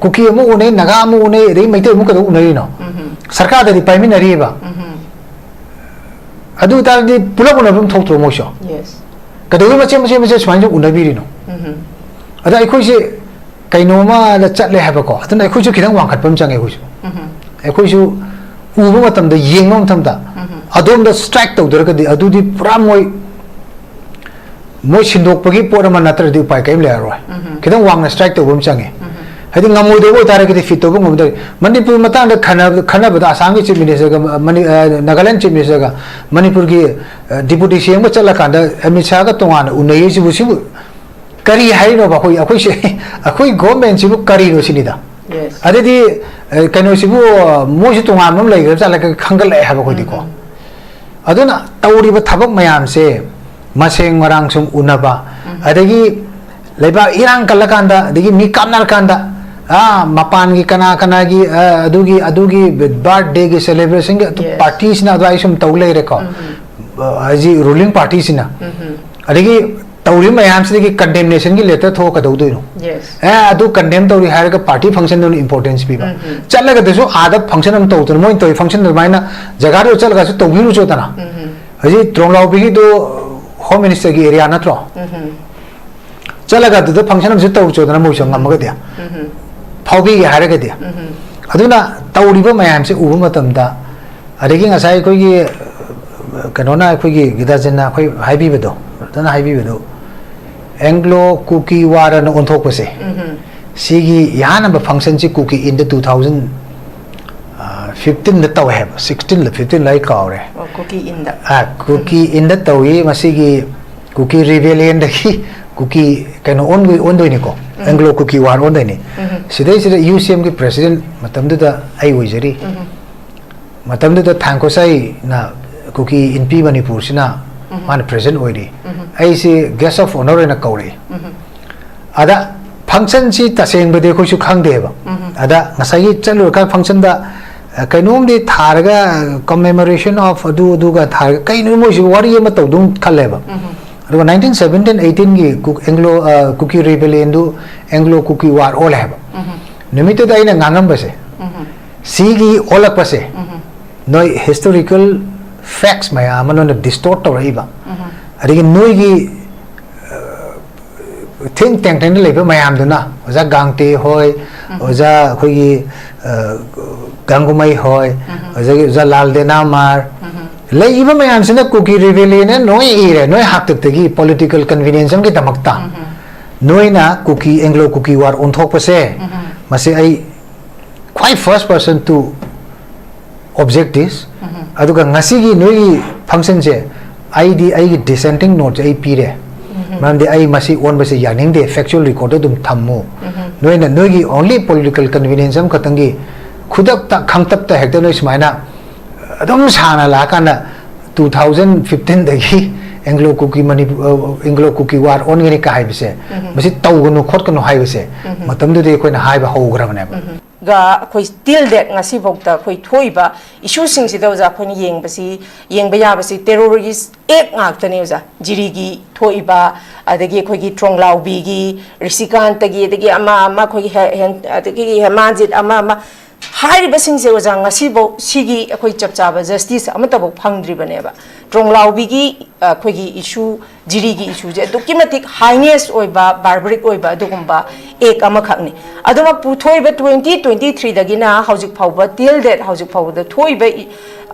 Cookie उन्हें नगा उन्हें रे मैते मुक उन्हें नो सरकार दे पाइमी नरीबा अदु तारदी पुला पुला बम थोक मोशो कदोई मचे मचे मचे स्वाइन उन्हें नो अदा अखोइसे कइनोमा द चटले हाबको अदना अखोइसे खिदंग वांखटपम चंगे अखोइसे अखोइसु उबो मतमदा येंगो मतमदा अदोम द स्ट्राइक तौदरगदि अदुदि पुरा मोय सिंदोकपगी पोर अमा नत्रदि उपाय कइम लेरोय खिदंग वांगना स्ट्राइक तौबम चंगे हदि ngamo तारगदि फिट तौबो ngमदि मणिपुर मतांग खनबदा आसाम की चीफ मिनिस्टर का नागालैंड चीफ मिनिस्टर का मणिपुर की डिप्टी सीएम चला कांदा अमित शाह का तोंगान उनई सिबु करी हाइनो बाखोई अखोइसे अखोई गवर्नमेंट सिबु करी नो सिनिदा अदि कनो सिबु मोसि तोंगान मम लैग चला खंगल हाबा खोदि को अदुना तौरिबा थबक मयाम से मसेंग मरांग सुम उनबा अदगी लेबा इरांग कलकांदा अदगी मी कामनार कांदा मपान की कना की अदुगी बर्थडे की सेलिब्रेशन के पार्टीज ना अदवाई सुम तौले रेको अजी रूलिंग पार्टीज ना अदगी तौरी मयाम से की कंडेमनेशन की लेटर थो कदौदो नो अदु कंडेम तौरी हायर का पार्टी फंक्शन नो इंपोर्टेंस पीबा चलगा दसो आदा फंक्शन हम तौतो मोइन तौई फंक्शन दमाइना जगह रो चलगा सो तौबिरु चोतना अजी त्रोंगलाव बिगी दो होम मिनिस्टर की एरिया नत्रो चलगा दो फंक्शन हम तौ चोतना मोइसो ngamaga dia फाउबी के हारे दिया अदुना तौरीब मयाम से उब मतमदा अदगी ngasai khoi gi kanona khoi gi gidajena khoi haibibado tana haibibado Anglo Kuki war न ओंथोकपसे सिगी यानब फंक्शन से कुकी इन द 2015 द तव है 16 ल 15 लाई कावरे कुकी इन द तवी मसिगी कुकी रिबेलियन दखी कुकी कनो ओन दोइने को एंग्लो कुकी वार ओन दोइने सिदे सिदे यूसीएम के प्रेसिडेंट मतमदु द आई ओइजरी मतमदु द थांकोसाई ना कुकी इनपी मणिपुर सिना मान प्रेजेंट ओइरी ऐसे गेस्ट ऑफ ऑनर इन कौरे अदा फंक्शन सी तसेंग बदे खोसु खंगदेबा अदा ngasai चलु का फंक्शन दा कइनोम दि थारगा कमेमोरेशन ऑफ अदु का थार कइनो मोसि वारी म तौदुम खलेबा अदु 1917-18 की एंग्लो कुकी रिबेलियन दु एंग्लो कुकी वार ओल हैबा निमिते दाइना nganगम बसे सीगी ओलक बसे नोय हिस्टोरिकल फैक्ट्स मया मनोन डिस्टोर्ट तौरइबा अदगी नोयगी थिंक टैंक टैंक लेबा मयाम दुना ओजा गांगते होय ओजा खोगी गांगुमई होय ओजा लालदेना मार लेइबा मयाम सिना कुकी रिबेलियन नोय इरे नोय हाक्तगी पॉलिटिकल कन्वीनियंस की तमकता नोयना कुकी एंग्लो कुकी वार ओंथोकपसे मसे I quite first person to object this अदुगा ngasiगी नोयगी फंक्शन से आईडी आई डिसेंटिंग नोट आई पीरे मामदे आई मसी ओन बसे यानिंग दे फैक्चुअल रिकॉर्ड दुम थम्मो नोइना नोइगी ओनली पॉलिटिकल कन्वीनियंस हम खतंगी खुदक ता खंगतप ता हेक्टर नोइ स्माइना अदम साना लाकाना 2015 दगी एंग्लो कुकी वार ओन गिनी का हाइबसे मसी तौगनो खोटकनो हाइबसे मतमदे दे कोइना हाइबा होग्रबने गा कोई still date ngasi bokta koi thoiba issue sing si doja khoi yengba yabasi terrorist ek ngaktani oja jirigi thoiba adagi khoi gi tronglao bi gi risikan tagi adagi ama khoi adagi hemanjit ama हाइरिबा सिंसे ओजा ngasi bo sigi khoi chapchaba justice ama tabo phangdri baneba tronglaubi khoigi issue jirigi issue je documentic highness oiba barbaric oiba dugumba ek ama khakni aduma puthoiba 2023 dagina haujik phauba till date haujik phauba da thoiba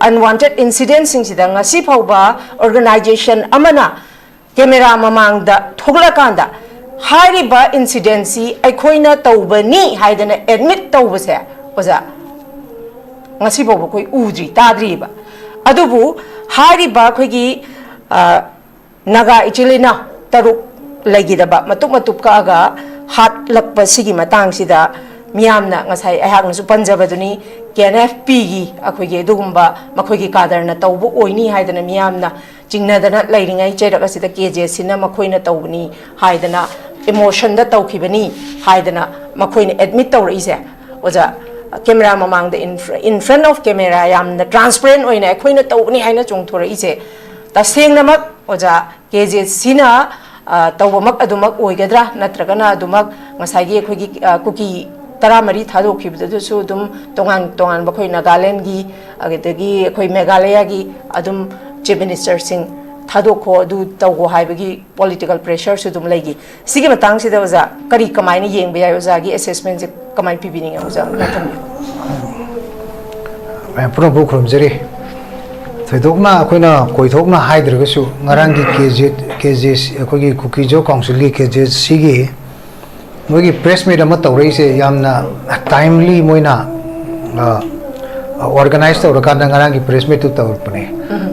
unwanted incidents singida ngasi phauba organization amana camera mamang da thogla kanda हाइरिबा इंसिडेंसी अखोइना तौबनी हाइदना admit तौबसे ओजा ngasi bobo koi udri tadri ba adubu hairiba khoigi naga ichilina taruk lagida ba matuk ka ga hat lakpa sigi matang sida miyamna ngasai ahak nasu panjaba duni KNFP gi akhoigi dugumba makhoigi kadarna tawbu oini haidana miyamna jingnadana lairingai cherak asida KJ sina makhoina tawbani haidana emotion da tawkhibani haidana makhoina admit tawrise oja camera mamang the in front of camera yam the transparent oina khoina tawni haina chongthora ise ta sengnamak oja KJ sina tawbamak adumak oigadra natragana adumak ngasai gi khoigi kuki taramari thadokibadussu dum tongan bakhoi Nagaland gi agedagi akhoi Meghalaya gi adum chief minister sing thadokho du tawgo haibagi political pressure su dum legi sigi matang sida oza kari kamai ni yeng bya oza gi assessment je kamai pibini oza natam pro pro khrom jeri thidokna akoina koithokna haidragasu ngarangi KJ akogi Kuki jo council gi KJ sigi mogi press meet ama tawrei se yamna timely moina organized to ngarangi press meet to tawrpane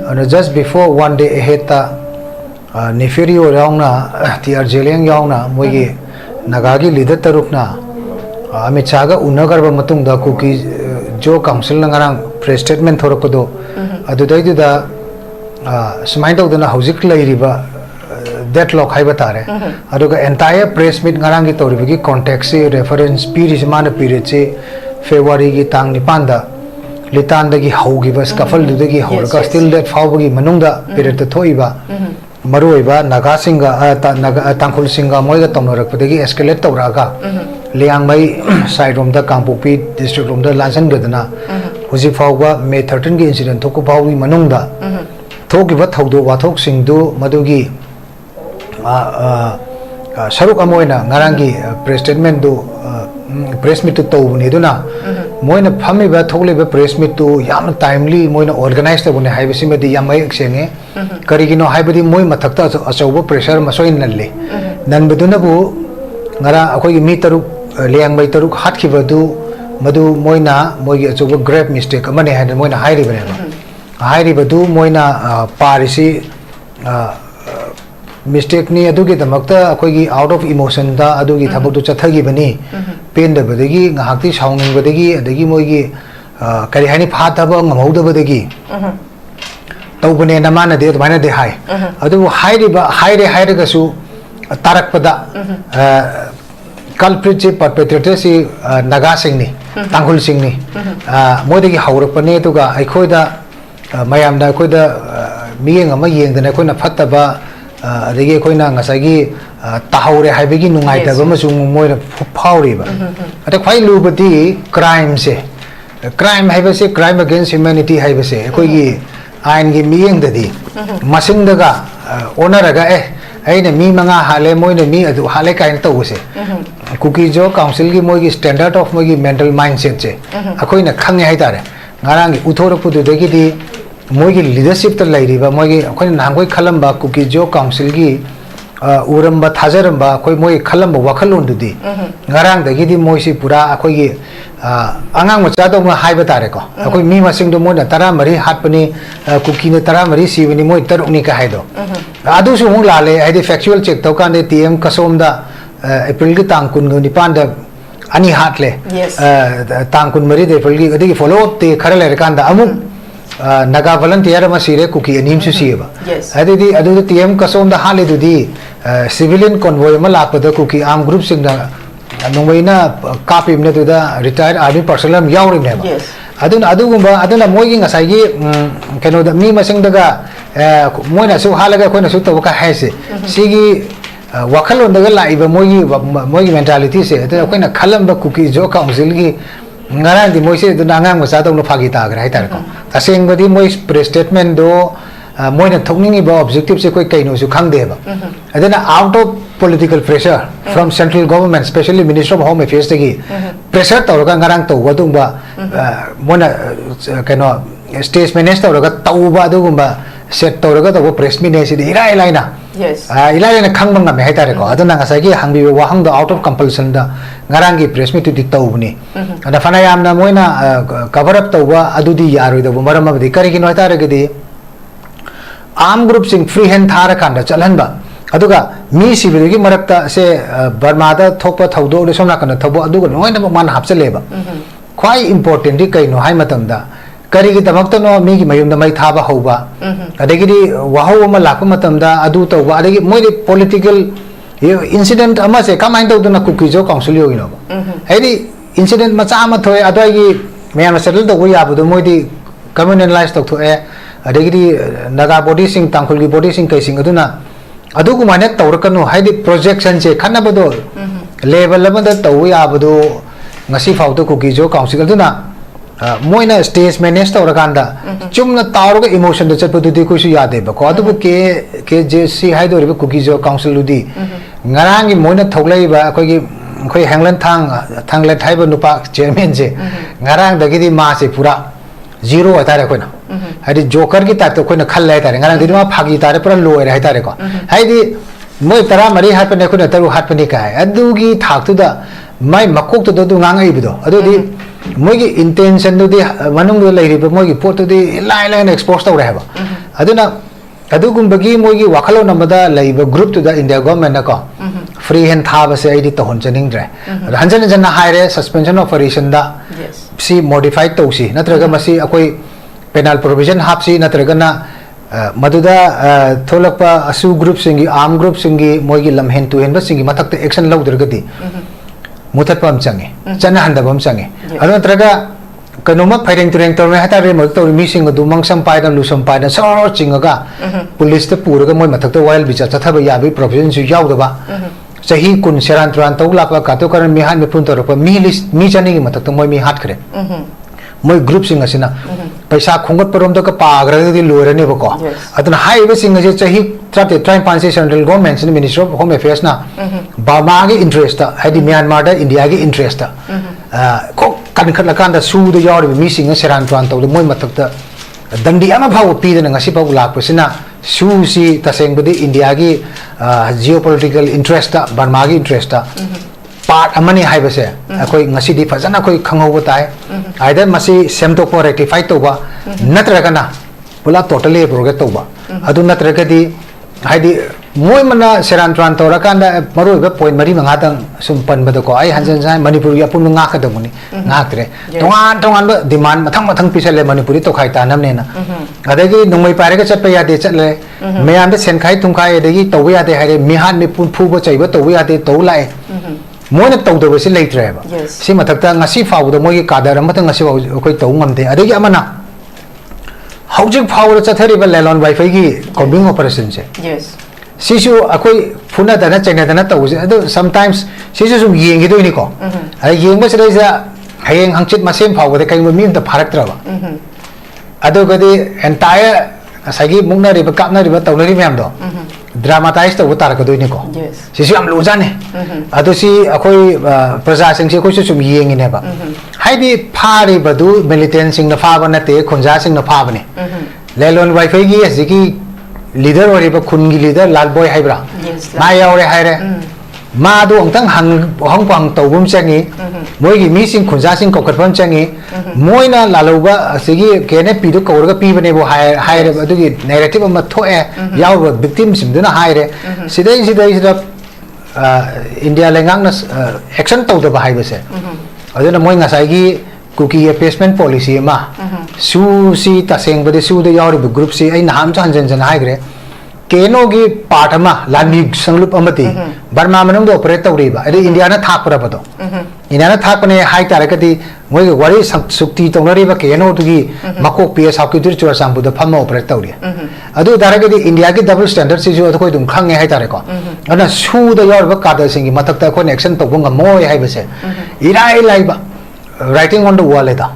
and just before one day ahead ta neferio yaungna TR jeleng yaungna mogi Nagagi leader tarukna Amit Chaga unagarba matungda Kuki jo council ngarang press statement thorokodo adudai da smain tawdana hauzik lairiba deadlock haibatare aduga entire press meet ngarang gi toribigi context se reference piri mana period se February gi tang nipanda litanda gi haugi bas kafal dudagi horga still that fawgi manungda period to thoiba maruiba Naga singa tangkhul singa moiga tomnorakpadagi escalate tawraga liang mai side room da Kangpokpi district room da lansan gadana huji fawga May 13 gi incident thoku fawgi manungda thokiba thawdo wathok singdu madugi saruk amoina ngarangi press statement do press meet to tawni duna moina phami ba thokle ba press meet to yam timely moina organize ta bune haibasi medi yam mai senge karigino haibadi moi mathakta achauba pressure masoin nalle nan beduna bu ngara akoi mi taruk liang mai taruk hatkiba du madu moina moigi achauba grave mistake amane haida moina hairi bane hairi badu moina parisi mistake ni adugi damakta akoigi out of emotion da adugi thabak du chathagi bani pen da badagi ngahakti sauning badagi adagi moigi kari hani phathaba ngamauda badagi tawbane namana de bana de hai adu haire ga su tarakpada culprit je perpetrator si Naga sing ni Tanghul sing ni modagi haurakpane tuga aikhoida mayam da koida miyeng ama yengdana koina phattaba adagi koina ngasagi tahawre haibagi nungai ta ba masung moira phawriba ata khwai lubati crime se crime haibase crime against humanity haibase koigi ain gi miyeng dadi masing daga onaraga aina mi manga hale moina mi adu hale kain tawse Kuki jo council gi moigi standard of moigi mental mindset che akoina khange haitare ngarang uthorakpudu dagi di moigi leadership ta lairiba moigi akoina nangoi khalamba Kuki jo council gi uramba thajaramba koi moi khalamba wakhalon dudi ngarang dagi di moisi pura akoigi angang macha do ma haiba tare ko akoi mi masing do moina tara mari hatpani Kuki ne tara mari sibani moi taruk ni ka haido adu su hung lale aidi factual check to kan de TM kasom da April gi tang kun ni panda ani hatle tang kun mari de April gi adi follow up te khara le kan da amuk Naga volunteer ma sire Kuki anim su siba adi adu TM kasom da hale du di civilian convoy ma lakpa da Kuki arm group sing da nongwaina kapim ne da retired army personnel yawri ne aduna moigi ngasai gi keno da mi masing daga moina su halaga koina su to ka haise sigi wakhalon daga laiba moigi mentality se da koina khalam ba Kuki jo council gi ngarang di moise du nangang masa dong no phagi ta gra haitar ko aseng badi moi press statement do moina thokningi ba objective se koi kaino su khangde ba adena out of political pressure from central government especially Minister of Home Affairs gi pressure tawra ngarang to wadung ba mona kaino stage minister ga tawba adugumba set tawra ga press meet ne si ilai laina ilai na khangba ngam haitare ko aduna ngasai gi hangbi wa hang out of compulsion da ngarang gi press meet di tawbni ada fana yamna moina cover up tawba adudi yaroi da maram abdi kari gi no haitare gi di arm group sing free hand thara kanda chalanba aduga mi sibigi marakta se Burma da thokpa thawdo le somna kana thabo aduga noina man hapchaleba khwai important di kaino hai matam da kari gi damakta no mi gi mayum da mai thaba hoba adagi di waho ma lakpa matam da adu tawba adagi moi political incident ama se kamain tawdu na Kuki jo council yo ino haidi incident macha ma thoi adagi meyam settle do ya bu do moi di communalize tok tho adagi di Naga body sing Tanghul gi body sing kai sing aduna adugu mane tawrakanu haidi projection se khanna bodo level amada tawu ya bodo ngasi fau to Kuki jo council tu na moina stage manage to rakanda chumna taur ga emotion de chapdu di ko su yade ba ko adu ke JC hai do ri Kuki jo council lu di ngarang gi moina thoglai ba ko gi khoi hanglan thang le thai ba nupa chairman je ngarang da gi di ma se pura zero atare ko na hadi joker gi ta to ko na khal lai tare ngarang di ma phagi tare pura loy rai tare ko hai di moi tara mari hat pa ne ko na taru hat pa ni kai adu gi thak tu da mai makok to do ngangai bi do adu di moi gi intention du di manung do lai ri ba moi gi pot du di lai lai expose to ra ba aduna adu gum bagi moi gi wakhalo namada lai ba group to da India government na ko free hand tha ba se ai di to hon chaning dre hanjan jan na haire suspension of operation da si modified to si natraga masi akoi penal provision hap si natraga na maduda tholakpa asu group singi arm group singi moi gi lam hen tu hen ba singi matak te action lau dergati mutat pam change chana handa bam change adu natraga kanoma phairing tureng torme hata re mo to mi sing du mangsam pai da lusam pai da sor chingaga police te puraga moi matak te wild bicha chathaba ya bi provision su yaw da ba sahi kun seran tran to lak ka to karan mi han me pun to pa mi list mi chani gi matak to moi mi hat kre moi group sing asina paisa khongat parom to ka pagra di loire ne ba ko aduna hai be sing je chahi trate try panse central government ni minister of home affairs na Burma gi interest ta hadi Myanmar da India gi interest ta ko kan khat lakan da su do yaw mi sing seran tran to moi matak ta dandi ama bhaw pi da ngasi bau lak pasina su si taseng budi India gi geopolitical interest ta Burma gi interest ta part amani hai base akoi ngasi di fazana koi khangau tai either masi semtok ko rectify to ba natra kana pula totally progress to ba adu natra ka di hai di moi mana seran tran to rakanda maroi ba point mari manga tang sum pan ba ko ai hanjan sai manipur ya pun nga ka da muni nga tre tongan ba demand mathang pisale manipuri to khai ta nam ne na adagi nungmai pare ka chat pa ya de chat le mayam de sen khai tum khai adagi to ya de hai mi han mi pun phu ba chai ba to ya de to lai moina tawdaba si leitre ba si mathakta ngasi fawda moi kadar amata ngasi koi taw ngamde adagi amana haujik fawra chathari ba lelon wifi gi combing operation se sisu akoi phuna dana chena dana tawse ado sometimes sisu sum yengi do ni ko ai yengba se dai hayeng hangchit masem fawda kai mi da pharak tra ba ado gadi entire asagi mungna ri ba kapna ri ba tawna ri myam do dramatize to utar ka doi ni ko sisu am lo jane ado si akoi praja sing si ko su sum yengi ne ba hai di phari badu militant sing na pha ba na te khonja sing na pha ba ne lelon wifi gi asigi leader ori ba khun gi leader lal boy hai bra ma yaw re hai re ma du ong tang hang pang to bum changi moi gi mi sing khonja sing ko khat pam changi moi na lalo ba asigi kene pi do ko ga pi bane bo hai re adu gi narrative ma tho e yaw ba victim sim duna hai re sidai sida India lengang na action to da ba hai ba se aduna moi ngasai gi Kuki placement policy ma su si taseng bade su de yaw ri group si ai nam chan jan hai gre keno gi part ama lami sanglup amati Burma manung do operate tawri ba ade India na thak para bado India na thak ne hai tare kati moi gi wari sukti tonari ba keno tu gi makok PS hak ki chur sambu da phama operate tawri adu dare kati India gi double standard si jo koi dum khang hai tare ko ana su da yaw ba ka da singi matak ta ko action to bunga moi hai ba se irai lai ba writing on the wall eta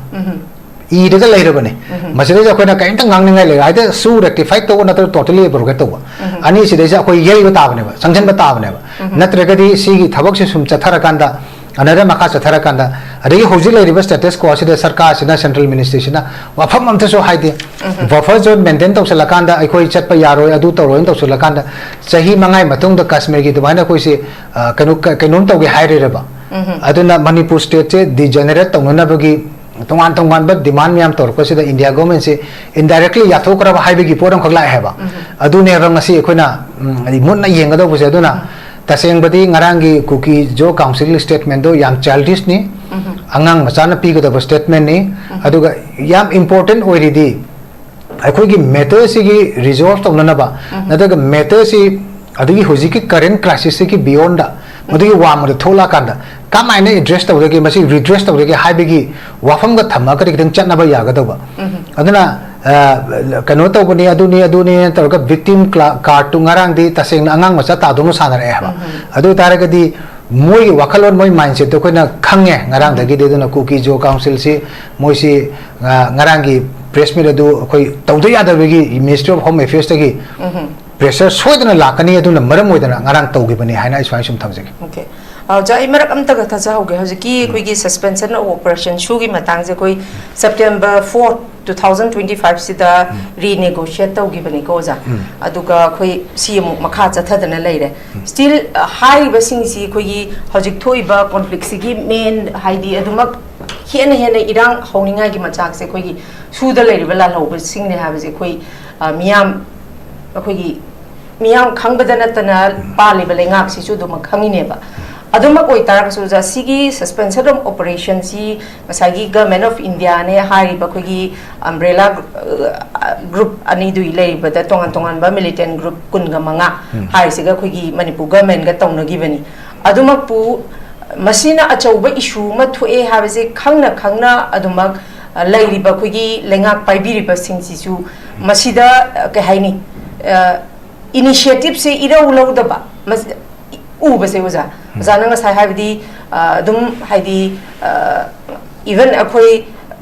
I daga later bane masile ja koina kain tang ngang ngai le ai da su rectify to na totally progress to ani side ja koi yei ba ta bane ba sanction ba ta bane ba natra ga di si gi thabak se sum chathara kanda anara makha chathara kanda adagi hoji lai river status ko asida sarkar sina central ministry sina wafam amta so haide buffer zone maintain to sala kanda ai koi chat pa yaroi adu to roin to sala kanda sahi mangai matung da kashmir gi dubana koi se kanum to gi haire re ba aduna manipur state se degenerate to na bagi tongan ba demand myam tor ko sida India government se indirectly yathok ra ba haibe gi poram khagla hai ba adu ne rang asi khoina mun na yeng do buse aduna taseng badi ngarang gi Kuki jo council statement do yam childish ni angang machana pi ga do statement ni aduga yam important oi ri akhoi gi matter si gi resolve to na ba nadaga matter si adugi hoji ki current crisis ki beyond da madagi wam da thola kanda kamaine address to ge masi redress to ge haibigi wafam ga thamma ka ring chatna ba ya ga do ba aduna kano to bani aduni to ga victim card tu ngarang di taseng angang macha ta do no sana re ba adu tara ga di moi wakalon moi mindset to koina khange ngarang dagi de na Kuki jo council si moi si ngarang gi press meet adu koi tawdo ya da gi ministry of home affairs gi pressure soidana lakani adu na maram oidana ngarang tawgi bani haina iswai sum thamjagi okay ja imarak amta ga tha hoge hojiki koi gi suspension of operation shu gi matang je koi September 4 2025 sida renegotiate tawgi bani ko ja aduga koi si mu makha chathadana leire still high basing si koi gi hojik thoiba conflict si gi main haidi adumak hena hena irang honinga gi machak se koi gi suda leire bala lob sing ne ha je koi miyam koi gi miyam khangbadana tana pali bale ngak si chu dum khangine ba aduma koi tarak su ja sigi suspension of operation si masagi government of India ne hari ba koi gi umbrella group ani du ilei ba da tongan tongan ba militant group kun ga manga hari siga koi gi Manipur government ga tongna gi bani aduma pu masina achauba issue ma thoe ha ba se khangna aduma leiri ba koi gi lengak pai biri ba sing si su masida ke haini initiative se ira ulau da ba u ba se uza zana nga sai haidi dum haidi even akoi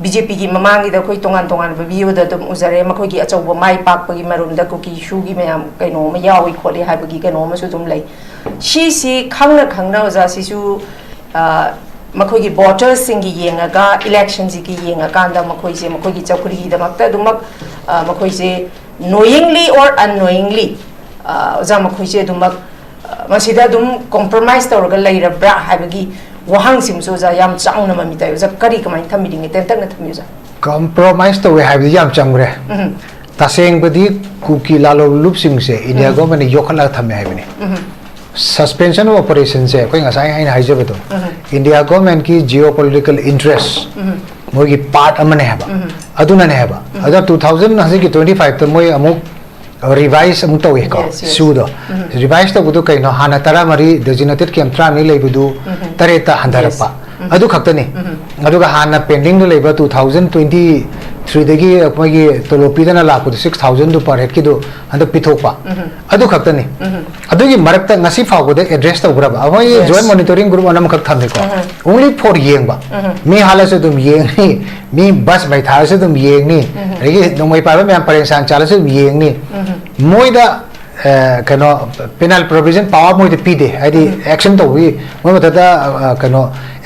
BJP gi mamangi da koi tongan ba biyo da dum uzare ma koi gi achauba mai pak pagi marum da Kuki shu gi mayam kaino ma yawi kholi ha bagi kaino ma su dum lai shi si khangna uza si su ma koi gi voters sing gi yenga ga elections gi yenga kanda ma koi gi chakuri gi da makta dum ma koi se knowingly or unknowingly uza ma koi se dum masida dum compromise tawraga leirabra habagi wahang simso ja yam chaungna ma mitai ja kari kamai thamiding ten tak na thamiu ja compromise to we have yam changre taseng badi Kuki lalo lup sing se India government yokhala thame habini suspension of operations se koi ngasai ain haijabe to India government ki geopolitical interest moi gi part amane haba aduna ne haba ada 2025 to moi amuk revise amuk to ko sudo revise to budu kai no hana tara mari designated camp tra ni leibudu tareta handarapa adu khaktani adu ga hana pending do leiba 2023 dagi apagi tolopi dana laku 6000 do per head ki do anda pithopa adu khaktani adu gi marakta ngasi phawde address to braba avai joint monitoring group anam khak thamne ko only for yengba mi hala se dum yeng ni mi bus bai tha se dum yeng ni regi nomai pa ba me paresan chala se yeng ni moida kano penal provision power moi de pide adi action to wi moi mata kano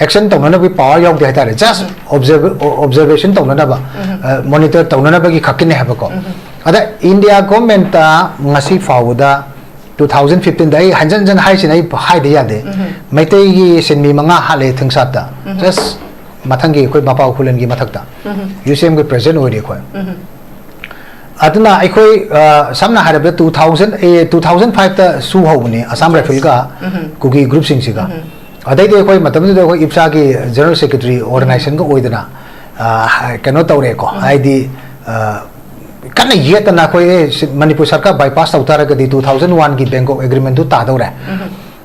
action to na bi power yok de ta just observation to na ba monitor to na ba gi khakine ha ba ko ada India government ta ngasi fawda 2015 dai hanjan jan hai sinai hai de ya de maitai gi senmi manga hale thungsat ta just mathangi koi bapa khulen gi mathakta UCM gi president oi de khoi aduna aikoi samna harab 2005 ta su hobni Assam Rifle ga Kuki group sing siga adai de koi matam de koi IPSA gi general secretary organization ga oidana kano tawre ko aidi kana yetana koi Manipur sarkar bypass tawtara ga di 2001 gi Bangkok agreement tu ta dawre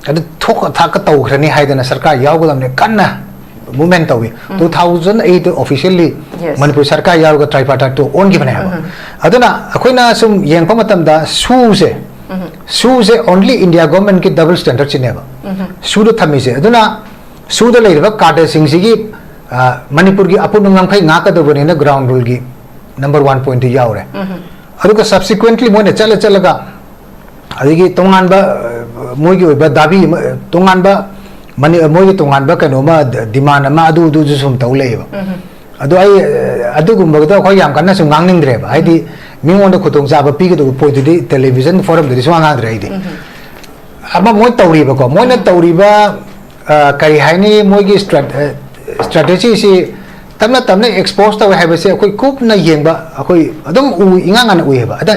adu thok tha ka taw khrani haidana sarkar yaw ga ne kana movement tawi 2008 officially Manipur sarkar yaw ga tripartite to on gi bana aduna akoina sum yeng pamatam da su se only India government ki double standard chineba su do thami se aduna su do leiba card sing sigi Manipur gi apun ngam khai nga ka do bane na ground rule gi number 1 point yawre aduka subsequently moine chalaga adigi tongan ba moi gi ba dabi tongan ba mani moi tongan ba kano ma demand ma adu sum taw leiba adu ai adu gumba da khoi yam kana sum ngangning dre ba aidi mingon da khutong sa ba pi ga do point di television forum de swa ngang dre aidi ama moi tawri ba ko moi na tawri ba kai haini moi gi strategy si tamna expose taw ha ba se khoi kup na yeng ba khoi adum u ingang an u ba ada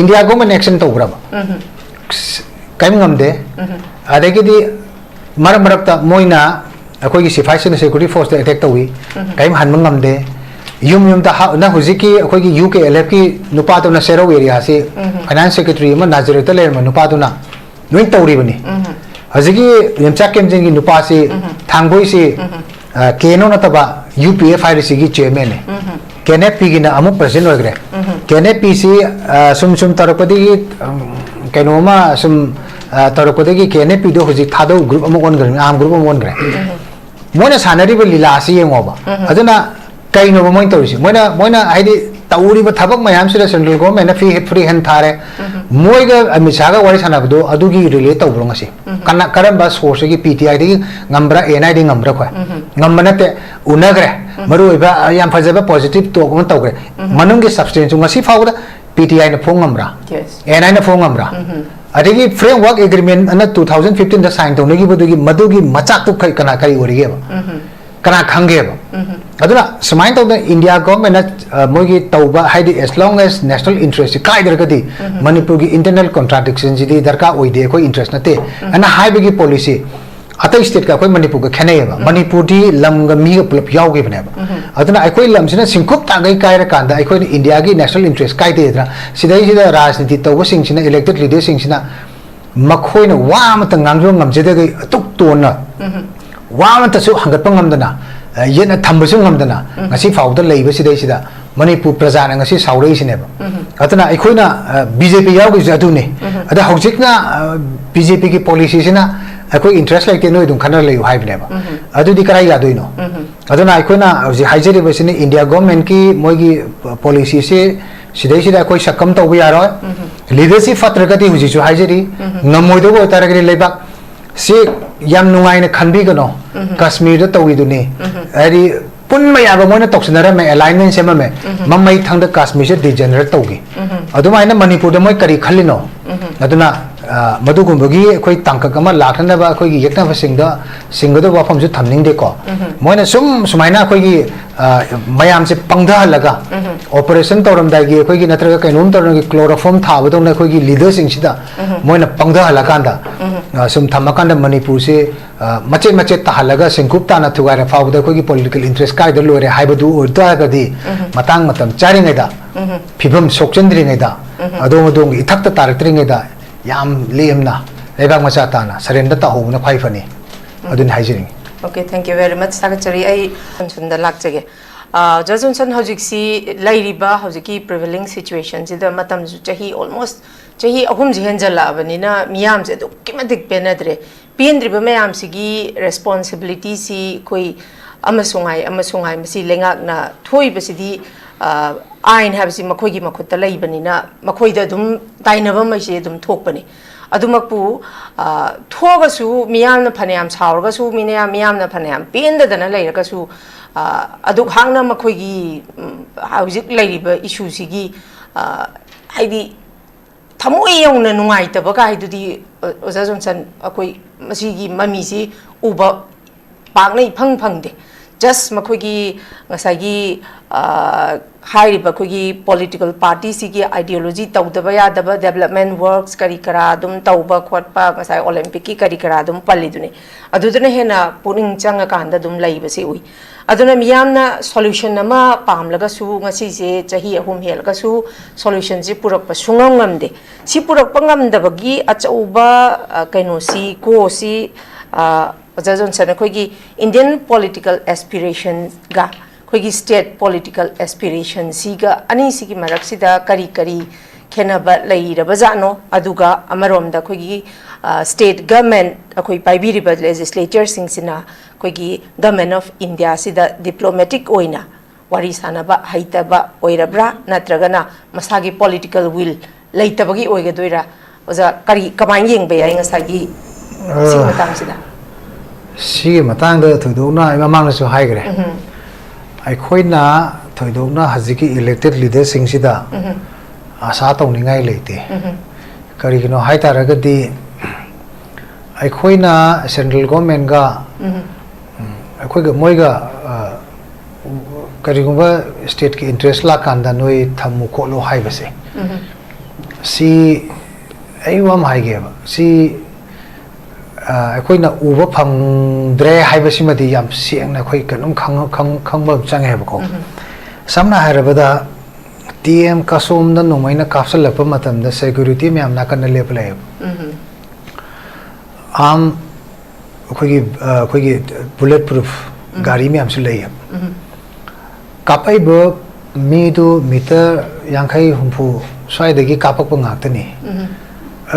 India government action taw bra ba kai ngam de adagi di marakta moina akoi gi sifai security force de attack tawi kaim han mangam de yum ta na hujiki akoi gi UKLF ki nupa to na sero area si finance secretary ma Nazir ta le ma nupa to na noin tawri bani hujiki yamcha kemjing gi nupa si thangboi si keno na taba UPFI si gi chairman ne KNP gi na amu president ogre KNP si sum taropadi gi kenoma sum तौरकोदगी केने पीदो हुजिक थादो group अमो ओन ग्रे आम group अमो ओन ग्रे मोना सानरीबो लीला असि येंगोबा अदुना कइनो मोइन तौरिसि मोना हाइदि तौरिबो थबक मयाम सिदा सेंट्रल गवर्नमेंट फ्री हैंड थारे मोइगा अमिसागा वारि सानाबदो अदुगी रिलेट तौब्रो ngasi kana karamba source gi PTI दि ngambra NI दि ngambra खय ngambनते उनग्रे मरुइबा याम फजबा पॉजिटिव तो कोन तौग्रे मनुंगे सब्सटेंस ngasi फावदा PTI न फोंग ngambra NI न फोंग ngambra अदिगी फ्रेमवर्क एग्रीमेंट अन 2015 दा साइन तौनगी बदुगी मदुगी मचाक तु खै कना करि ओरिगे kana khangeba aduna samain tawda India government mogi tawba haidi as long as national interest kai dargadi manipur gi internal contradictions ji darka oide koi interest nate ana haibagi policy atai state ka koi manipur ga khanayeba manipur di lam ga mi ga pulap yauge baneba aduna aikoi lam sina singkup ta gai kai ra kanda aikoi India gi national interest kai de dra sidai sida rajniti tawba sing sina elected leaders sing sina makhoi na wa mata ngangjong ngamjede gai atuk tona Vaman तसु हंगत पंगमदना येना थंबसु ngमदना ngasi फाउदा लेइबे सिदै सिदा मणिपुर प्रजा न ngasi साउरै सिनेबा अतना अखोइना BJP यावगे जदुने अदा हौजिकना BJP की policy सिना अखोइ interest like नोइ दुम खनर लेउ हाइबनेबा अदुदि कराइ यादोइनो अदना अखोइना हौजि हाइजरिबे सिने इंडिया गवर्नमेंट की मोइगी पॉलिसी से सिदै सिदा अखोइ सकम तौबे यारो लीडरशिप फत्रगति हौजिसु हाइजरि ngमोइदोबो तारगरि लेबाक से याम नुंगाइने खनबिगनो कश्मीर तौइदुने अरि पुन्म याबा मोइना तौसनरा मे अलाइनमेंट सेमा मे मम्मै थंगदा कश्मीर से डिजेनरेट तौगी अदुमाइना मणिपुर मोइ करी खलिनो अदुना मदुगुंबगी अखोइ तांकक अमा लाखनबा अखोइगी यeknaba सिंगदो वाफमजु थमनिंगदेको मोइना सुमाइना अखोइगी मयाम से पंगधा लगा ऑपरेशन तौरमदागी अखोइगी नत्रगा कैनोम तौरनगी क्लोरोफॉर्म थाबदोना अखोइगी लीडर सिंगसिदा मोइना पंगधा लकांदा सुम थमकांदा मणिपुर से मचे मचे ताहलगा सिंकुप ताना थुगारे फावदा अखोइगी पॉलिटिकल इंटरेस्ट कायदा लोरे हाइबदु उर्तागदी मतंग मतम चारिंगैदा फिबम सोक्चंद्रिंगैदा अदोमदोंगी इथक्ता तारक्त्रिंगैदा याम लेमना लेबाक मचा ताना सरेंडर ताहोबना ख्वाइ फनी अदुनि हाइजिरिंग Okay, thank you very much. Sakachari, I sunda lakjage. Jajunsan hojiksi lairiba hojiki prevailing situation sida matam ju chahi almost chahi ahum jihenjala abanina miyam se dokimadik penadre pendriba mayam sigi responsibility si koi amasungai masi lengak na thoi basidi ain habsi makhoi gi makhutta laibanina makhoi da dum tainaba mai se dum thokpani अदुमकपु थोगसु मियामना फनेयाम सावरगसु मियामना फनेयाम पेंददना लेरगसु अदुक हांगना मखोइगी हाउजिक लेरिबा इशूसिगी हाइदि थमोइ यौना नुंगाइतबा गाइदुदि ओजा जोनसन अखोइ मसिगी ममीसी उबा पागनै फंदे जस्ट मखोइगी ngसाइगी हाइरिबा खोगी पॉलिटिकल पार्टी सिगी आइडियोलॉजी तौदबा यादबा डेवलपमेंट वर्क्स करी करा दुम तौबा खोटपा ngसाइ ओलंपिक की करी करा दुम पल्लिदुने अदुदने हेना पुनिंग चंगा कांदा दुम लैबसे उइ अदुना मियामना सॉल्यूशन अमा पामलगसु ngasi se chahi ahum helgसु सॉल्यूशन से पुरकपा सुंगम ngamde si पुरकपा ngamdabagi achauba kaino si ko si Jajonsan खोगी इंडियन पॉलिटिकल एस्पिरेशंस गा खोगी स्टेट पॉलिटिकल एस्पिरेशन सिगा अनि सिगी मरक्सिदा करी करी खेनबा लैरबजानो अदुगा अमरोमदा खोगी स्टेट गवर्नमेंट अखोई पाइबिरिबा लेजिस्लेचर सिंगसिना खोगी गवर्नमेंट ऑफ इंडिया सिदा डिप्लोमेटिक ओइना वारी सानबा हाइतबा ओइरब्रा नत्रगना मसागी पॉलिटिकल विल लैतबगी ओइगदोइरा ओजा करी कमाइन येंगबे याइ ngसागी सिमतांगसिदा सिगे मतंग थोदोना ममांगसु हाइग्रे अखोइना थोदोना हजिकी इलेक्टेड लीडर सिंगसिदा आशा तौनिंगाइ लेते करिगिनो हाइतारगदी अखोइना सेंट्रल गवर्नमेंट गा अखोइगा मोइगा करिगुबा स्टेट की इंटरेस्ट ला कांदा नोइ थमु खोलो हाइबसे सी अइवम हाइगेबा सी अखोइना उबा फंगद्रे हाइबसिमदि याम सेंगना अखोइ कनुम खंगबा चंगेबको समना हारबदा टीएम कसोमदा नोमैना काफसलप मतमदा सिक्योरिटी म्याम नाकन लेपले आम अखोइगी बुलेट प्रूफ गाड़ी म्याम सु लेय कापाइबो मीदु मीटर यांखै हुंफु स्वाइदगी कापक ngaktani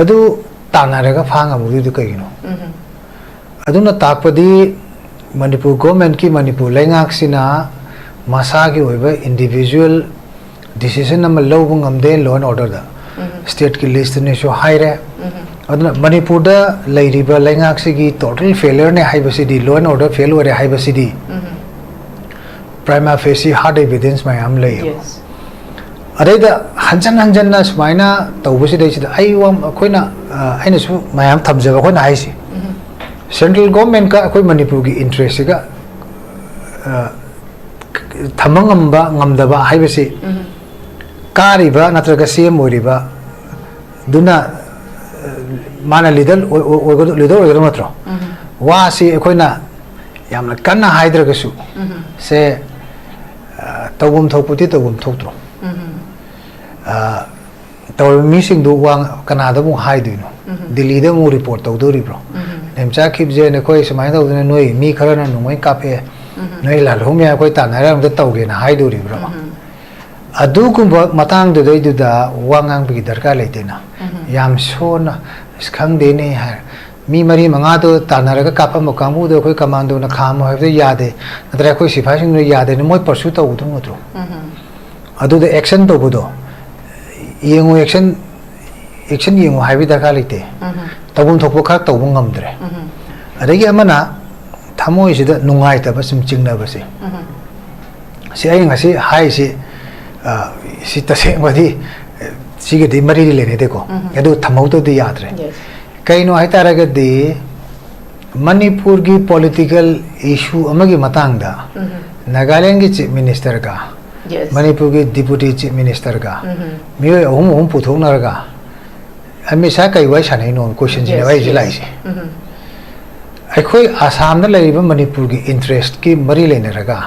adu तानारेगा फांगा मुदी कईनो अदुना ताकपदी मणिपुर गवर्नमेंट की मणिपुर लेंगाक्सिना मसा की ओइबा इंडिविजुअल डिसीजन नम लौब ngamde law and order da state की लिस्ट ने शो हाई रे अदुना मणिपुर दा लैरिबा लेंगाक्सिगी टोटल फेलियर ने हाइबसिदी law and order फेल ओरे हाइबसिदी prima facie hard evidence mayam lay अरेदा हंजन हंजन ना सुमाइना तौबसी देसिदा आई वम कोइना आइना सु mayam थबजबा Koyna HiAce central government का कोई मणिपुर की इंटरेस्ट का थमंगम्बा ngamdaba haibasi कारिबा नत्रगा सीएम ओरिबा दुना माना लीडर ओइगरो मतरो वासी अखोइना यामना कन्ना हाइद्रगसु से तौबम थोकपुति तौबम थोक्त्रो तौर मीसिंग दु वांग कनादा मु हाइदुनो दिल्ली दा मु रिपोर्ट तौदोरिब्रो नेमचा खिबजे ने कोई समाय तौदने नोई मी खरना नोय कापे नोई लालहोमिया कोई तानारा मद तौगे ना हाइदोरिब्रो अदुगुंबा मतंग दुदा वांगांग बि दरकार लेतेना याम सोना खंगदेने है मी मरी मंगा तो तानारगा कापा मकामु दो कोई कमांडो ना खाम होबे यादे नतरा कोई सिपाही नो यादे मोय परसु तौदु मत्रो अदु द एक्शन तौबुदो येंगो एक्शन येंगो हाइबे दरकार लेते तौबुम थोकबो खा तौबु ngamdre अदगी अमना थमोइसिदा नुंगाइतबा सिम चिंगनाबसे से आई ngasi हाइसि si tasengwadi sige di mari lene deko adu thamauto di yadre kaino haitaraga di manipur gi political issue amagi matangda nagaland gi chief minister ga manipur gi deputy chief minister ga miyo hum puthonarga amisa kai wai sanai no question jine wai jilai se akhoi assam da laiba manipur gi interest ki mari lene raga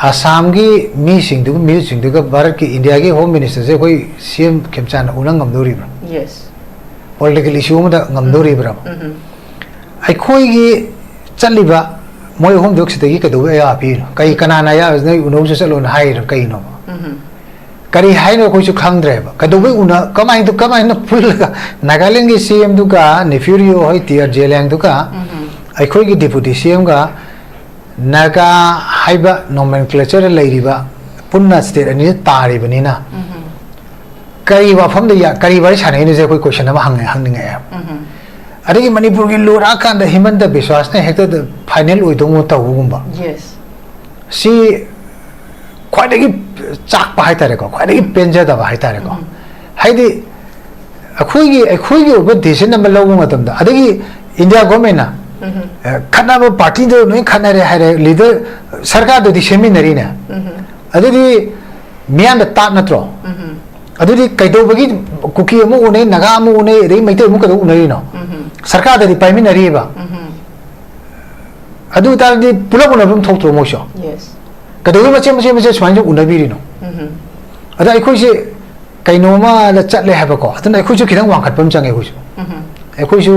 Assam की मी सिंह भारत की India की home minister से कोई CM खेमचान उनंग ngамदोरिब्रा yes political issue में ngамदोरिब्रा अखोई की चलिबा मोय home दोक्स तगी कदो या पीर कई कनाना या नै उनो से चलो हाई कई नो करी हाई नो कोई खंगद्रे कदो उना कमाई न फुल नागालैंड की सीएम दुका नेफ्यूरियो होय टियर जेलैंग दुका अखोई की डिप्टी सीएम का Naga haiba nomenclature lairiba punna state ani taribani kari wa pham ya kari bari sanai ne je koi question ama hangning ya adagi manipur gi lura kan da himanta biswas ne hekta final oidong ta hugumba yes si khwadagi chak pa hai tare ko khwadagi penja da ba hai tare ko haidi akhoi gi oba decision number logu matam da adagi india government na खाना वो party दो नहीं खाना रे है leader सरकार दो दिशेमी नरी ने अदुदी मियां द तात नत्रो अदुदी कैदो बगी कुकी अमु उने नगा अमु उने रे मैते अमु कदो उनरी नो सरकार दो पाइमी नरी बा अदु तारदी पुला पुला बम थोक्त्रो मोशो यस कदो मचे स्वाइन जो उनबीरी नो अदा अखोइ से कैनोमा द चटले हैबको अदन अखोइ जो खिदंग वांखटपम चंगे अखोइ जो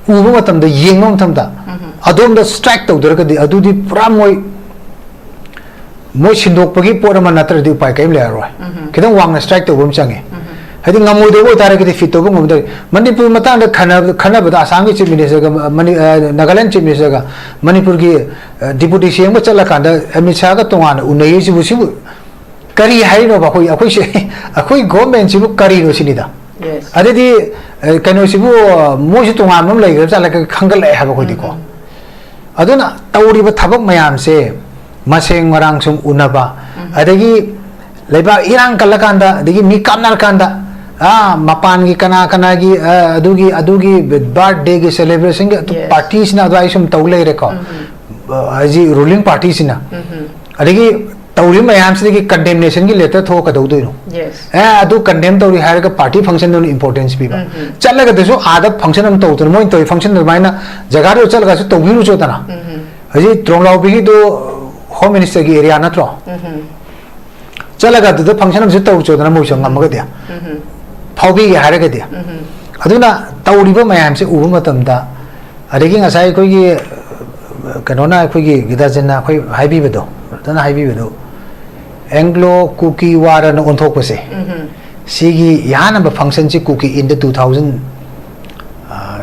उबो मतम द येंगो मतम दा अदोम द स्ट्राइक तौदरगदी अदुदी पुरा मोय सिंदोकपगी पोरमा नत्रदि उपाय cam लेरो खिदंग वांगना strike तौबम change हदि ngamodebo taragidi fit tobum ngomde manipur matang da khana bada asam gi chief minister ga nagaland chief minister ga manipur gi deputy cm ga chala kanda amisha ga tongan unai sibu kari hai no ba akoi government sibu kari no sinida yes adedi kano sibu moji tongan mam lai ga chala ka khangal hai ba khoi diko aduna tawri ba thabak mayam se maseng marang sum unaba adegi leba irang kalakanda adegi mi kamnar kanda mapan gi kana gi adugi birthday gi celebration gi parties na adai sum tawlei re ko aji ruling parties na adegi tawri mayam se gi condemnation gi letter tho ka dawdu no yes adu condemn tawri har ga party function no importance bi ba challa ga deso ada function am tawtu moi toy function no maina jaga ro chal ga su tawbiru chotana aji tronglao bi gi do home minister gi area na tro challa ga do function am su taw chotana mo chang am ga dia phaubi gi har ga dia aduna tawri ba mayam se ubu matam da adegi ngasai koi gi kanona koi gi gidajena koi haibi bedo tana haibi bedo anglo kuki wara na onthok pase sigi yana ba function chi kuki in the 2000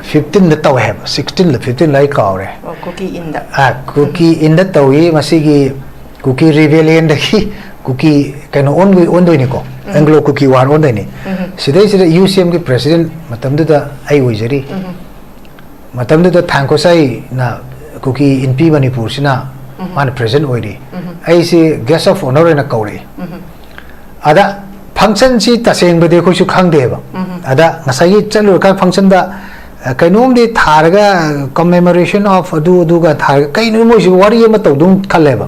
15 the taw have 16 the 15 like kaure Kuki in the Kuki in the tawi masigi Kuki rebellion the ki Kuki kind of on do ni ko Anglo Kuki war on ni sidai sidai UCM ki president matam da ai wizari matam da thanko sai na Kuki in P Manipur sina man president oiri ai si guest of honor na kaure ada function si taseng bade ko su khang de ba ada ngasai chalu ka function da kainom di tharga commemoration of adu ga thar kainu mo si wari ma to dum khale ba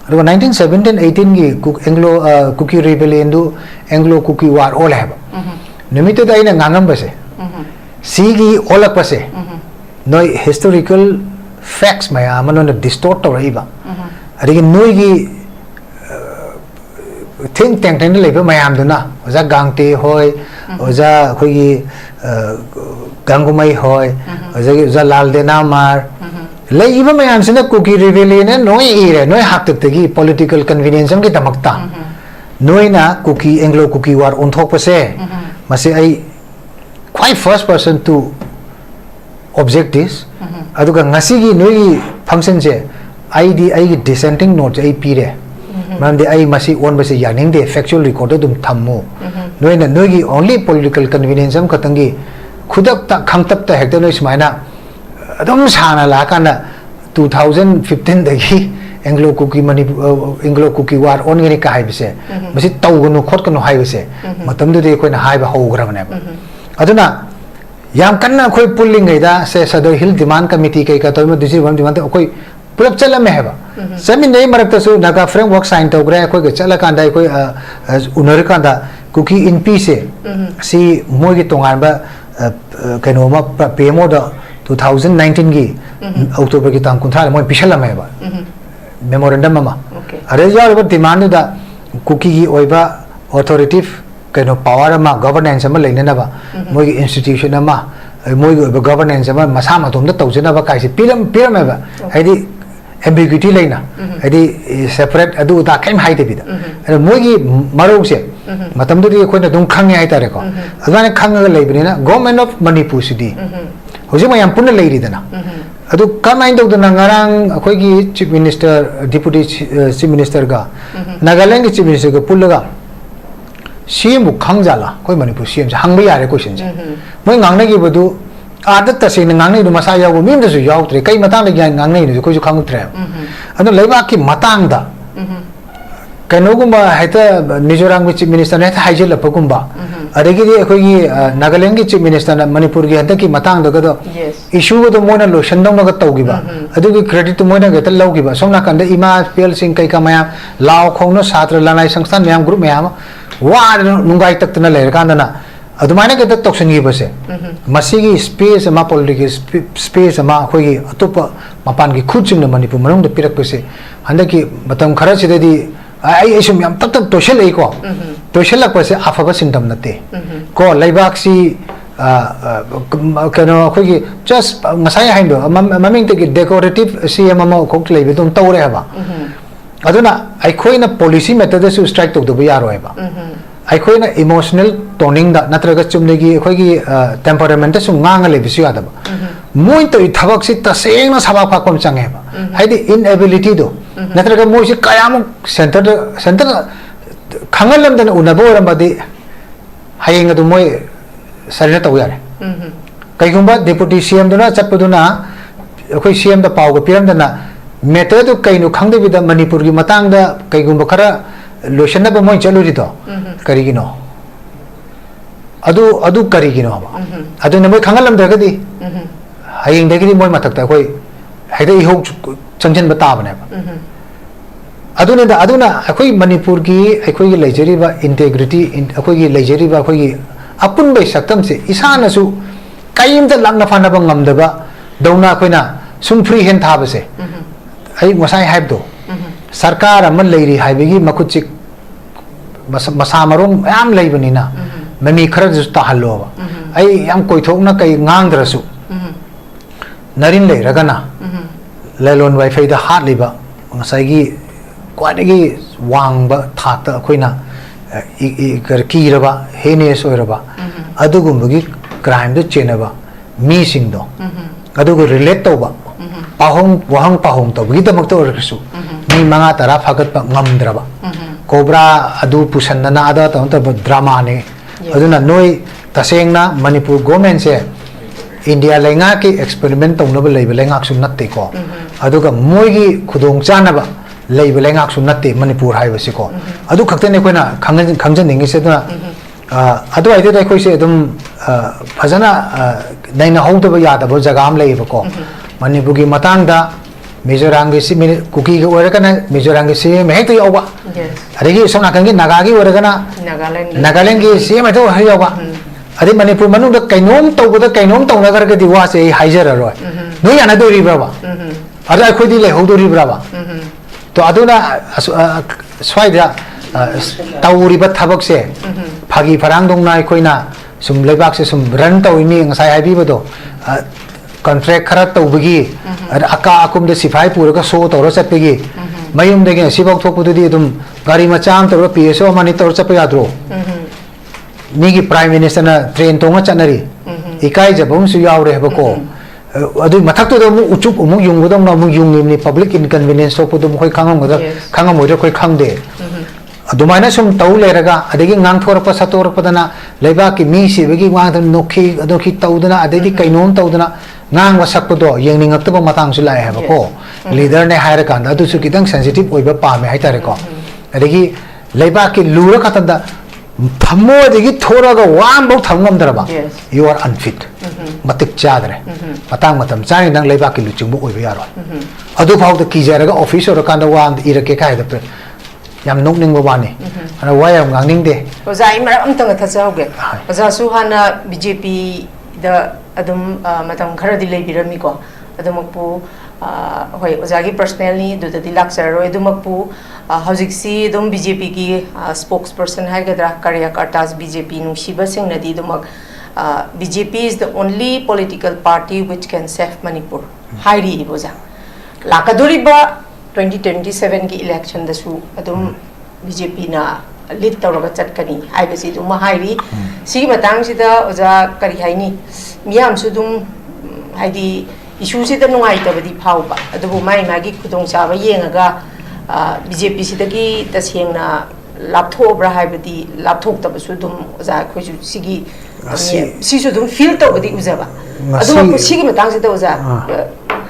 ro 1917 18 gi Anglo Kuki rebellion du Anglo Kuki war all have nimit da ina ngangam ba se si gi olak pa se noi historical facts maya manon distort to rai ba ari noi gi think tank tank le ba mayam du na oja gangte hoy oja khoi gi gangumai hoy oja lal dena mar le iba mayam sina Kuki rebellion noi ire noi hak tak gi political convenience am ki tamakta noi na Kuki Anglo Kuki war on thok pa se mase ai quite first person to object this aduga ngasi gi noi function je ai gi dissenting note ai pi re man de ai masi on base yaning de factual record dum thammo noi na noi gi only political convenience am katangi khudak ta khangtap ta hekta noi smaina adum sana la kana 2015 da gi Anglo Kuki Anglo Kuki war on gi ka hai bise masi tawgunu khot kanu hai bise matam de ko na hai ba ho gra bane aduna yam kanna khoi pulling gaida se Sadar Hill Demand Committee kai ka toima disi bam demand koi pulap chala me heba semin nei marak ta su naga framework sign to gra koi ga chala kan dai koi unar kan da Kuki in P se si moi gi tongan ba kaino ma PMO da 2019 gi October gi tang kunthar moi pishala me ba memorandum ma are ya ba demand da Kuki gi oiba authoritative kaino power ma governance ma leina na ba moi institution ma moi governance ma masa ma tom da tawjana ba kai se piram ba haidi ambiguity leina haidi separate adu da kaim haide bi da moi gi maro se matam du ko na dum khang ai tare ko adana khang ga leibni na government of Manipur city hoji ma yam punna leiri da na adu kamai dog da ngarang akoi gi chief minister deputy chief minister ga Nagaland gi chief minister ga pullaga CM khangzala koi Manipur CM hang ba yare question je moi ngangne gi bodu adat ta sin ngangne du masa yaw mim da su yaw tre kai matang le gyan ngangne du ko su khang tre anu leiba ki matang da kano gumba haita Mizoram gi chief minister ne haijel la pagumba adegi di koi gi Nagaland gi chief minister na Manipur gi hanta ki matang da ga issue go do mo na lo shandong na ga taw gi ba adu gi credit mo na ga ta law gi ba somna kan da ima pel sing kai ka maya law khong no satra lanai sangstan myam group myam wa nungai tak tana le kan na adumana ga ta tokshin gi base masigi space ma political space ma khoi gi atopa mapan gi khutchim na Manipur marong da pirak pase handa ki batam khara chide di ai sum yam tak to shel ei ko to shel lak pase afaba symptom nate ko laibak si kano khoi gi just ngasai hain do maming te gi decorative CM ma khok leibe dum tawre ba aduna ai khoi na policy method su strike to do ya roi ba ai khoi na emotional toning da natraga chumne gi khoi gi temperament su ngang le bisu ya da ba moi to i thabak si ta seng na sabak pa kom chang he ba hai di inability do natraga moi si kayam center khangalam da una bo ram ba di hayeng adu moi sarina to ya re kai gumba deputy CM do na chap do na khoi CM da paw go piram da na method kai nu khangde bi da Manipur gi matang da kai gumba khara lotion na ba moi chalu ri to kari gi no adu kari gi no ba adu na moi khangalam da ga di hayeng da gi moi matak ta khoi haida I hok changchen ba ta ba ne ba aduna akhoi Manipur gi akhoi gi leijeri ba integrity akhoi gi leijeri ba akhoi gi apun bai saktam se isana su kaim da langna phana ba ngam da ba dauna khoina sum free hand tha ba se ai ngosai haib do sarkar aman leiri haibigi makuchik masa marong yam leibani na mami khara ju ta hallo ba ai yam koi thok na kai ngang drasu narin le ragana lelon wifi da hat liba ngasai gi kwadagi wang ba thak ta khoina ki raba hene so raba adugum gi crime da chena ba mi sing do adu go relate to ba pahong wahang pahong to gi damak to su mi manga tara phagat pa ngam dra ba cobra adu pusan na ada to drama ne aduna noi taseng na manipur government se India lenga ki experiment tong no lei lenga su natte ko aduga moi gi khudong chana ba lei lenga su natte manipur hai ba si ko adu khakte ne koina khangjan ningi se na adu ai de khoi se dum phajana naina hong to ba ya da bo jaga am lei ba ko manipur gi matang da Mizoram gi si Kuki gi ora kana Mizoram gi si me hek to yo ba adigi sona kan gi Naga gi ora kana Nagaland gi si me to hai yo ba adi manipur manu da kainom to na gar ga di wa se haijar ro no ya na do ri bra ba ada khoi di le ho do ri bra ba to aduna swai da tawuri ba thabak se phagi farang dong nai khoina sum lebak se sum ran to mi ngasai hai bi ba do contract khara to bagi aka akum de sifai pura ka so to ro chat bagi mayum de ge sibok thok pu di dum gari ma cham to ro pso mani to chap ya dro Nigi Prime Minister na train tonga chanari ikai jabong su yaw re ba ko adu mathak to mu uchup mu yung godong na mu yung ni public inconvenience so pu dum khoi khangam goda khangam mo khoi khangde adu maina sum tau le raga adegi ngang thor pa sator pa dana leiba ki mi si begi wang tan nokhi adu ki tau dana adegi kainom tau dana ngang wasak do yeng ning akta matang su lai ha ba ko leader ne hair kan adu su kitang sensitive oi ba pa me hai tare ko adegi leiba ki lura khatanda Thamodigi thoraga wan bau thamngam daraba you are unfit matik chadre matang matam chani nang leiba ki luching bu oiba yaro adu phau da kijaraga office or kan da wan irake kai da pre yam nok ning ba wani ana wayam ngang ning de ozai mara am tang tha chauge oza su hana BJP da adum matam khara di leibirami ko adumakpu hoi ozagi personally do the laksar ro adumakpu hojiksi dum BJP ki spokesperson hai gadra karyakartas BJP nu shiba singh nadi dumak BJP is the only political party which can save Manipur hairi boza lakaduri ba 2027 ki election da su adum BJP na lead tawraga chatkani haibasi dum hairi si matang sida oza kari haini miyam su dum haidi issue sida nungai tabadi phauba adubu mai magi khudong chaba yengaga BJP sidagi tasengna lapthobra haibadi lapthoktabasu dum oza khoju sigi sisu dum feel tawdi uzaba adu sigi matang sida oza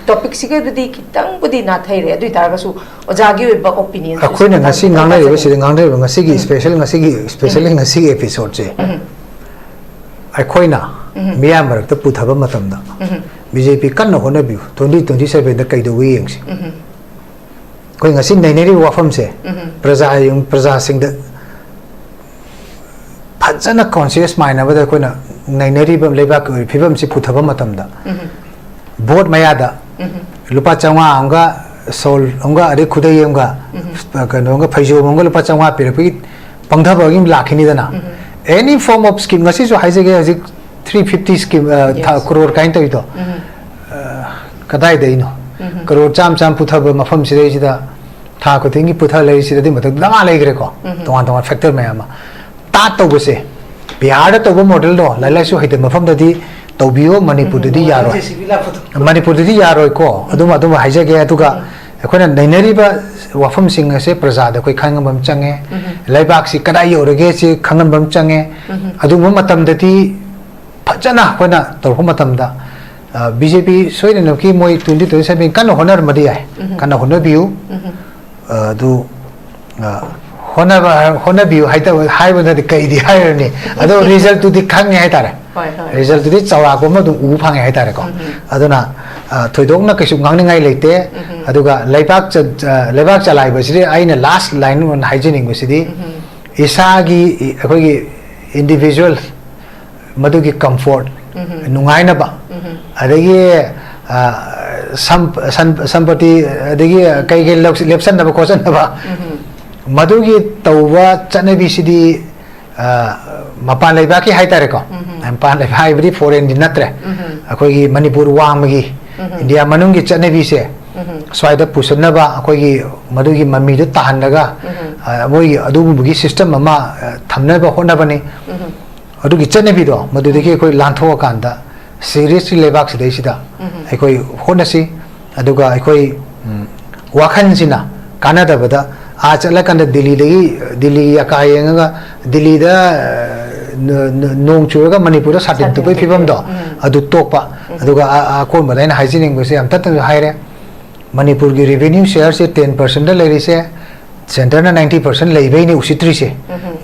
topic siga badi kitang badi na thaire adu taragasu oza gi ba opinion akoina ngasi ngangnai re sida ngangnai re ngasi gi specially ngasi gi episode je akoina miyam marak ta puthaba matamda BJP kan na hona biu 2027 da kaido wi yengsi koi ngasi naineri wafam se praja sing da phajana conscious mind abada koina naineri bam leba ko phibam si puthaba matam da board maya da lupa changwa anga sol anga are khudai anga kano anga phaijo anga lupa changwa pirapi pangthaba gim lakhini dana any form of scheme ngasi so haijege hajik 350 scheme crore kain to ito kadai dei no crore cham puthaba mafam sire sida tha ko tingi putha lai sida di matak dama lai gre ko tonga factor me ama ta to bose bihar to bo model do lai su haide mafam da di to bio manipur di yaro manipur di yaro ko aduma haijege atuga akhona nainari ba wafam sing ase praja da koi khangam bam change laibak si kadai yorege si khangam bam change aduma matam da di phajana koina torhu matam da BJP soine no ki moi 2027 kan honor madi ai kan honor biu du honor biu haita haiba da kai di hair ni ado result tu di khang hai tare result tu di chawa ko ma du u phang hai tare ko aduna thoidok na kaisu ngang ngai leite aduga leibak chalai ba siri aina last line on hygienic ba siri isagi akoi gi individual madu gi comfort nungai na ba adagi sampati adagi kai kai lepsan na ba kosan na ba madu gi tawwa chanabi sidi mapan laiba ki hai tare ko mapan laiba hai bri foreign din natre akoi gi manipur wang gi india manung gi chanabi se swaida pusanna ba akoi gi madu gi mami du tahan daga moi gi adu bu gi system ama thamna ba hona bani adu gi chanabi do madu de ki koi lantho kan da seriously lebak sidai sida aikoi honasi aduga aikoi wakhan sina kanada bada a chala kan Delhi akayenga Delhi da nong churaga Manipur da satin tu phibam do adu tokpa aduga a kon badaina hygienic bose am tat haire Manipur gi revenue share se 10% da lei se center na 90% lei bei ni usitri se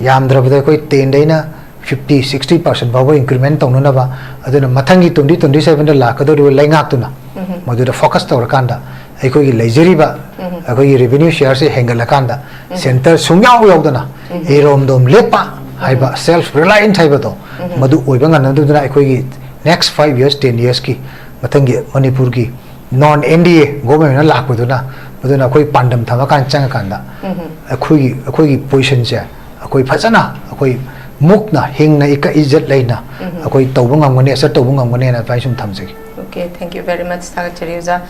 yam drabada koi 10 daina 50-60% bawa increment tong nuna ba aduna mathangi 2027 da lakado ri laingak tuna madu da focus tawr kanda aikoi gi leijeri ba aikoi gi revenue share se hengal kanda center sungyaw yawdana erom dom lepa haiba self reliant haiba to madu oiba ngana duna aikoi gi next 5 years 10 years ki mathangi Manipur gi non NDA government na lakuduna maduna koi pandam thama kan chang kanda akoi gi position se akoi phajana akoi mukna hingna ika izzat leina akoi tawbang ngam ngane sa tawbang ngam ngane na advice um thamjagi. Okay, thank you very much, Naga Chariuza.